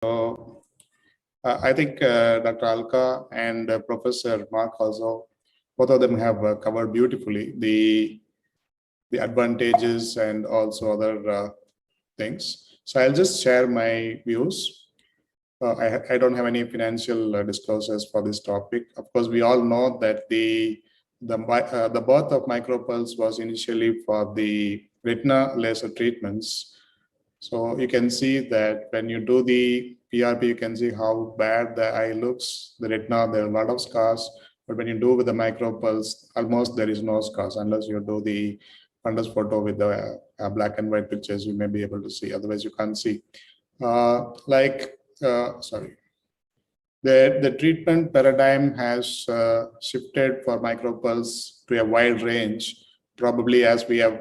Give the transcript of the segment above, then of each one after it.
So I think Dr. Alka and Professor Mark also, both of them have covered beautifully the advantages and also other things. So I'll just share my views. I don't have any financial disclosures for this topic. Of course, we all know that the birth of micropulse was initially for the retina laser treatments. So you can see that when you do the PRP, you can see how bad the eye looks, the retina, there are a lot of scars. But when you do with the micropulse, almost there is no scars unless you do the fundus photo with the black and white pictures, you may be able to see, otherwise you can't see. The treatment paradigm has shifted for micropulse to a wide range, probably as we have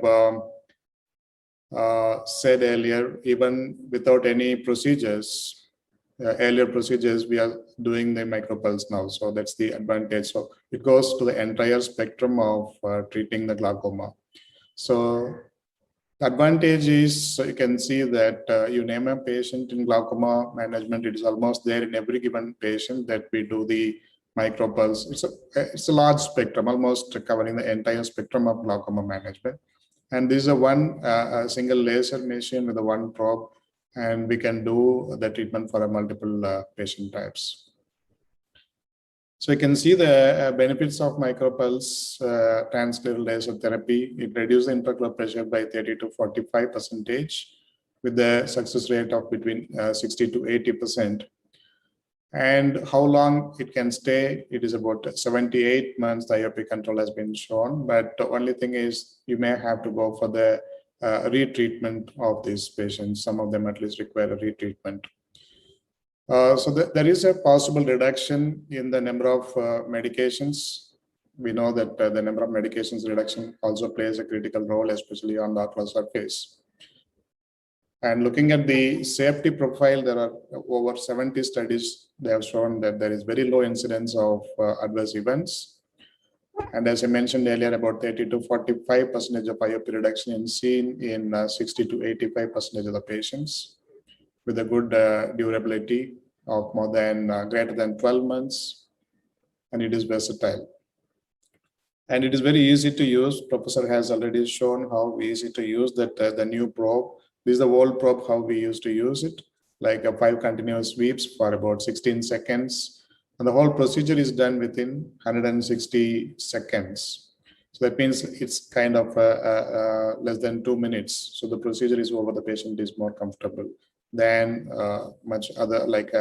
said earlier, even without any procedures, earlier procedures, we are doing the micropulse now. So that's the advantage. So it goes to the entire spectrum of treating the glaucoma. So the advantage is, so you can see that you name a patient in glaucoma management, it is almost there in every given patient that we do the micropulse. It's a large spectrum, almost covering the entire spectrum of glaucoma management. And this is a single laser machine with a one probe, and we can do the treatment for multiple patient types. So you can see the benefits of micropulse transscleral laser therapy. It reduces the intraocular pressure by 30 to 45% with the success rate of between 60 to 80%. And how long it can stay, it is about 78 months, the IOP control has been shown. But the only thing is you may have to go for the retreatment of these patients. Some of them at least require a retreatment. So there is a possible reduction in the number of medications. We know that the number of medications reduction also plays a critical role, especially on the ocular surface. And looking at the safety profile, there are over 70 studies. They have shown that there is very low incidence of adverse events. And as I mentioned earlier, about 30 to 45% of IOP reduction is seen in 60 to 85% of the patients, with a good durability of more than greater than 12 months, and it is versatile. And it is very easy to use. Professor has already shown how easy to use that the new probe. This is the old probe, how we used to use it, like 5 continuous sweeps for about 16 seconds. And the whole procedure is done within 160 seconds. So that means it's kind of less than 2 minutes. So the procedure is over, the patient is more comfortable than much other like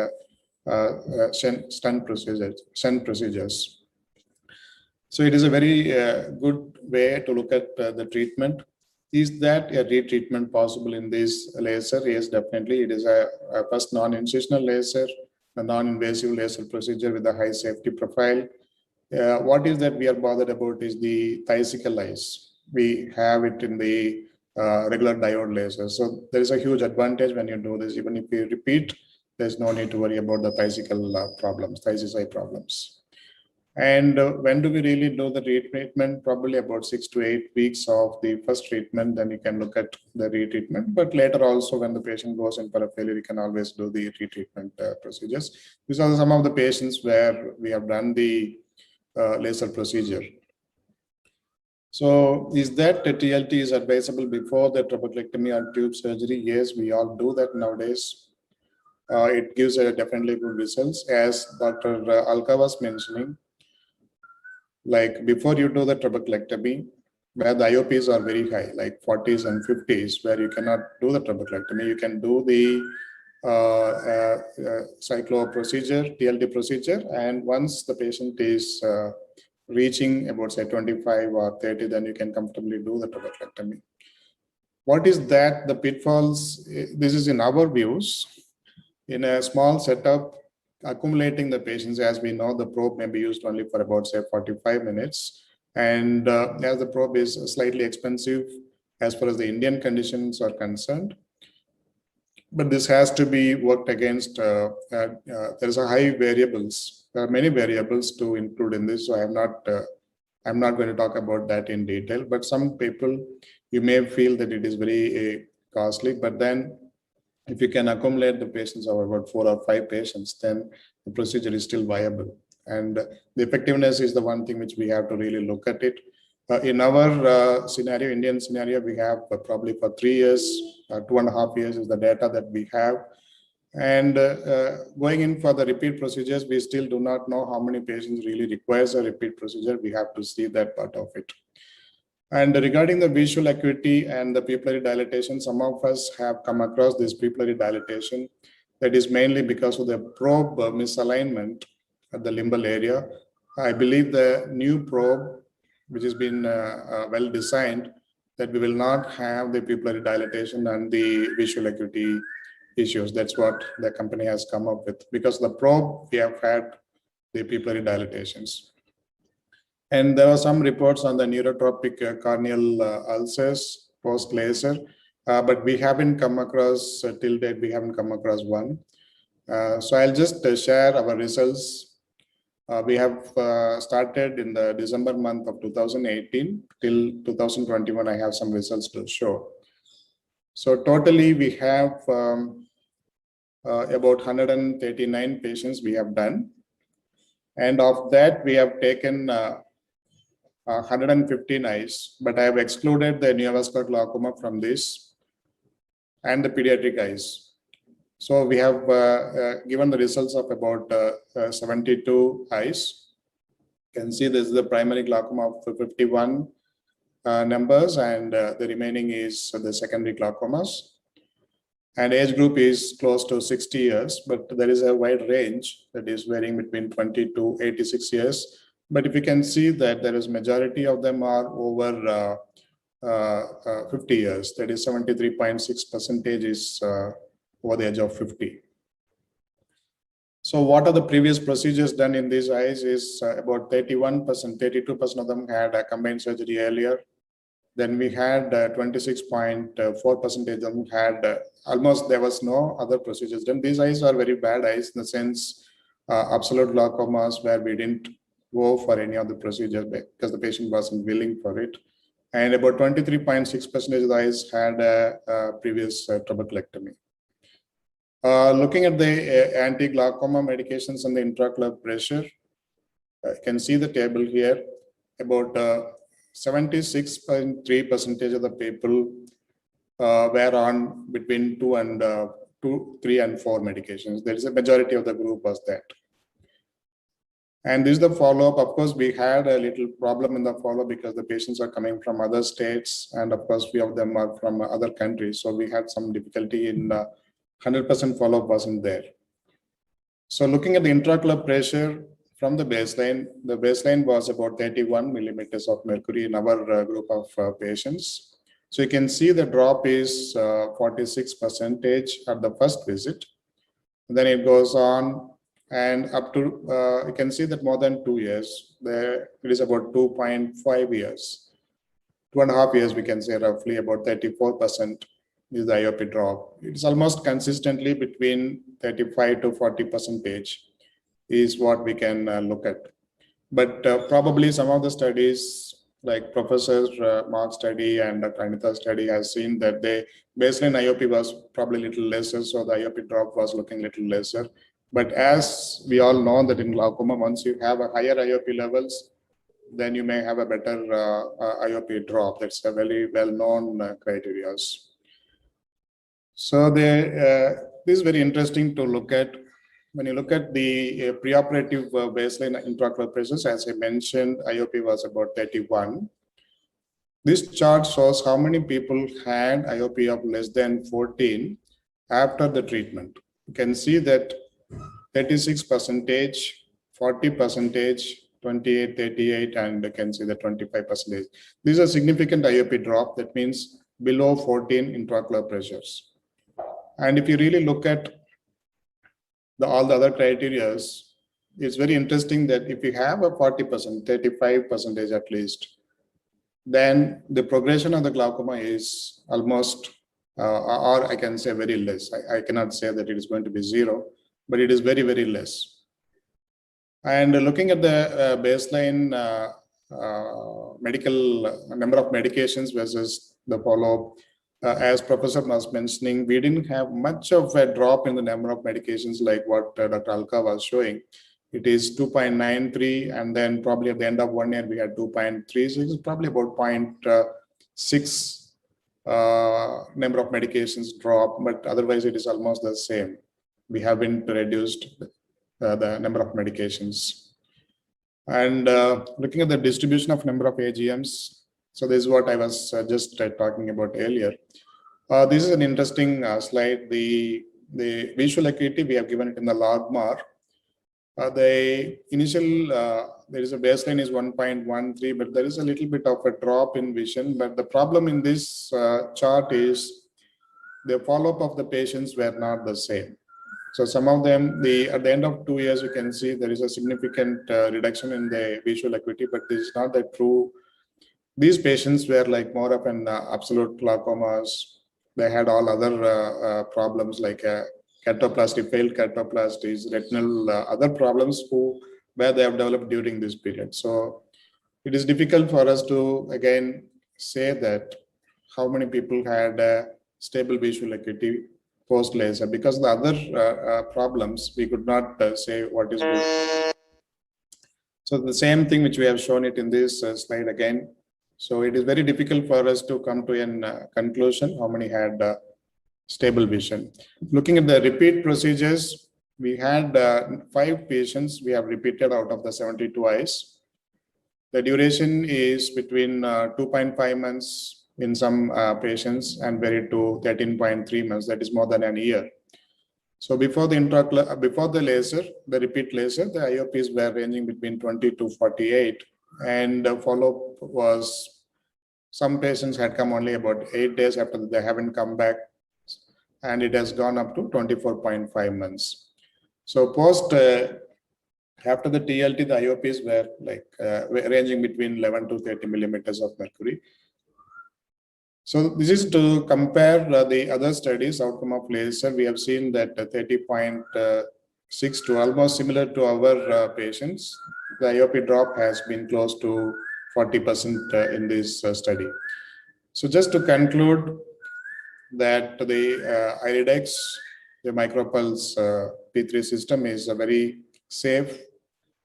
stent procedures. So it is a very good way to look at the treatment. Is that a retreatment possible in this laser? Yes, definitely. It is a first non-incisional laser, a non-invasive laser procedure with a high safety profile. What is that we are bothered about is the thiazical eyes. We have it in the regular diode laser. So there is a huge advantage when you do this. Even if you repeat, there's no need to worry about the thiazical problems, thiasis eye problems. And when do we really do the retreatment? Probably about 6 to 8 weeks of the first treatment, then you can look at the retreatment. But later also, when the patient goes in for a failure, you can always do the retreatment procedures. These are some of the patients where we have done the laser procedure. So is that the TLT is advisable before the trabeculectomy or tube surgery? Yes, we all do that nowadays. It gives definitely good results. As Dr. Alka was mentioning, like before you do the trabeculectomy, where the IOPs are very high, like 40s and 50s, where you cannot do the trabeculectomy, you can do the cyclo procedure, TLT procedure, and once the patient is reaching about say 25 or 30, then you can comfortably do the trabeculectomy. What is that? The pitfalls, this is in our views, in a small setup, accumulating the patients, as we know, the probe may be used only for about say 45 minutes. And as the probe is slightly expensive as far as the Indian conditions are concerned, but this has to be worked against. There's a high variables. There are many variables to include in this. So I'm not going to talk about that in detail, but some people, you may feel that it is very costly, but then if you can accumulate the patients of about 4 or 5 patients, then the procedure is still viable. And the effectiveness is the one thing which we have to really look at it. In our scenario, Indian scenario, we have probably for 3 years, 2.5 years is the data that we have. And going in for the repeat procedures, we still do not know how many patients really requires a repeat procedure. We have to see that part of it. And regarding the visual acuity and the pupillary dilatation, some of us have come across this pupillary dilatation. That is mainly because of the probe misalignment at the limbal area. I believe the new probe, which has been well designed, that we will not have the pupillary dilatation and the visual acuity issues. That's what the company has come up with. Because the probe, we have had the pupillary dilatations. And there were some reports on the neurotropic corneal ulcers post-laser, but we haven't come across, till date, we haven't come across one. So I'll just share our results. We have started in the December month of 2018 till 2021. I have some results to show. So totally we have about 139 patients we have done. And of that, we have taken 115 eyes, but I have excluded the neovascular glaucoma from this and the pediatric eyes. So we have given the results of about 72 eyes. You can see this is the primary glaucoma of 51 numbers, and the remaining is the secondary glaucomas. And age group is close to 60 years, but there is a wide range that is varying between 20 to 86 years. But if you can see that there is majority of them are over 50 years, that is 73.6% is over the age of 50. So what are the previous procedures done in these eyes is about 31%, 32% of them had a combined surgery earlier. Then we had 26.4% of them had almost, there was no other procedures done. These eyes are very bad eyes in the sense absolute glaucomas where we didn't go for any of the procedures because the patient wasn't willing for it. And about 23.6% of the eyes had a previous trabeculectomy. Looking at the anti-glaucoma medications and the intraocular pressure, you can see the table here. About 76.3% of the people were on between 3 and 4 medications. There is a majority of the group was that. And this is the follow-up. Of course, we had a little problem in the follow-up because the patients are coming from other states, and of course, few of them are from other countries. So we had some difficulty in 100% follow-up wasn't there. So looking at the intraocular pressure from the baseline was about 31 millimeters of mercury in our group of patients. So you can see the drop is 46% at the first visit. Then it goes on and up to, you can see that more than 2 years, it is about 2.5 years. 2.5 years, we can say roughly about 34% is the IOP drop. It's almost consistently between 35 to 40% is what we can look at. But probably some of the studies like Professor Mark's study and Dr. Anita's study has seen that the baseline IOP was probably a little lesser, so the IOP drop was looking a little lesser. But as we all know that in glaucoma, once you have a higher IOP levels, then you may have a better IOP drop. That's a very well-known criteria. So this is very interesting to look at. When you look at the preoperative baseline intraocular pressures, as I mentioned, IOP was about 31. This chart shows how many people had IOP of less than 14 after the treatment. You can see that 36%, 40%, 28, 38, and you can see the 25%. These are significant IOP drop. That means below 14 intraocular pressures. And if you really look at all the other criteria, it's very interesting that if you have a 40%, 35% at least, then the progression of the glaucoma is almost, or I can say very less. I cannot say that it is going to be 0, but it is very, very less. And looking at the baseline medical number of medications versus the follow-up, as Professor was mentioning, we didn't have much of a drop in the number of medications like what Dr. Alka was showing. It is 2.93, and then probably at the end of 1 year, we had 2.36, probably about 0.6 number of medications drop, but otherwise it is almost the same. We haven't reduced the number of medications. And looking at the distribution of number of AGMs, so this is what I was just talking about earlier. This is an interesting slide. The visual acuity, we have given it in the logmar. The initial, there is a baseline is 1.13, but there is a little bit of a drop in vision. But the problem in this chart is the follow-up of the patients were not the same. So some of them, at the end of 2 years, you can see there is a significant reduction in the visual acuity, but this is not the true. These patients were like more of an absolute glaucomas. They had all other problems like catoplasty, failed catoplasties, retinal, other problems where they have developed during this period. So it is difficult for us to again say that how many people had stable visual acuity post laser, because the other problems we could not say what is good. So the same thing which we have shown it in this slide again. So it is very difficult for us to come to a conclusion how many had stable vision. Looking at the repeat procedures, we had 5 patients we have repeated out of the 72 eyes. The duration is between 2.5 months in some patients and varied to 13.3 months, that is more than a year. So before the laser, the repeat laser, the IOPs were ranging between 20 to 48, and follow-up was, some patients had come only about 8 days after they haven't come back, and it has gone up to 24.5 months. So post, after the TLT, the IOPs were like ranging between 11 to 30 millimeters of mercury. So this is to compare the other studies outcome of laser. We have seen that 30.6 to almost similar to our patients. The IOP drop has been close to 40% in this study. So just to conclude that the Iridex, the micropulse P3 system is a very safe,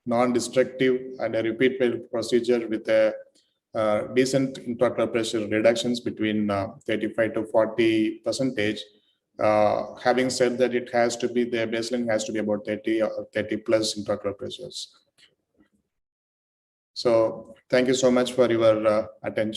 non-destructive and a repeat procedure with a decent intraocular pressure reductions between 35 to 40%. Having said that, it has to be, the baseline has to be about 30 or 30 plus intraocular pressures. So thank you so much for your attention.